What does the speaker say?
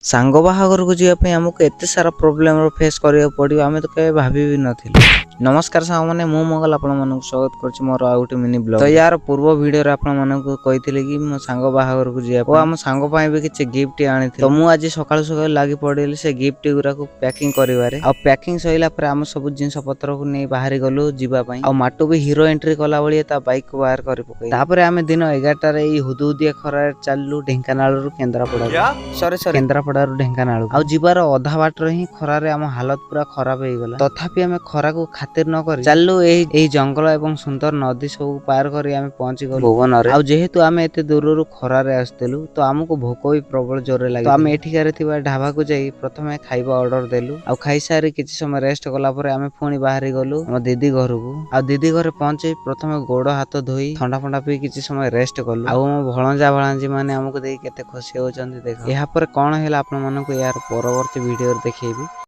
सांग बाहागर को जीवाई आमको एत सारा प्रोब्लेम फेस करिया पड़ो आम तो कभी भाभी भी नथिलु। नमस्कार साहब मैंने मु मंगल आपण मानक स्वागत करछि मोर आ गोटे मिनी ब्लॉग। तो यार पूर्व वीडियो रे आपण मानक कहिथिले कि मो सांग बाहागर को जीवा ओ हम सांग पाए भी किछ गिफ्ट आनिथि। तो मु आज सकाळ सकाळ लागि पड़िले से गिफ्ट गुरा को पैकिंग करिवारे। आ पैकिंग सइला पर हम सब जिंस पत्र को नै बाहरी गलु जीवा पई। आ माटो भी हीरो एंट्री कला बळी ता बाइक को बाहर करि पकई। तापरे हम दिन 11टा रे हुदुदिया खरा चाललु ढेंकानाळ रु केंद्रापड़ा। सॉरी केंद्रापड़ा रु ढेंकानाळ। आ जीवार अधा बाट रे ही खरा रे हम हालत पूरा खराब हे गला। तथापि हम खरा को खातिर न करी चालू एही जंगल एवं सुंदर नदी सब पार करी आमे पहुंची गलु भुवन रे। आ जेहेतु आमे एते दूर रु खरा रे आस्तलु तो हमको भोक भी प्रबल जोर लागि। तो आमे एठिकारे थिबा ढाबा को जाई प्रथमे खाइबा ऑर्डर देलु। आ खाइ सारी किछि समय रेस्ट कला परे आमे पुणी बाहरी गलु हम दीदी घर को। आ दीदी घरे पहुंची प्रथमे गोड़ हाथ धोई ठंडा फंडा पी किछि समय रेस्ट कलु। आ हम भणजा माने हमको देई केते खुशी होचंदी देखो। एहा पर कोन हेला आपण मानको यार परवर्ती वीडियो रे देखैबी।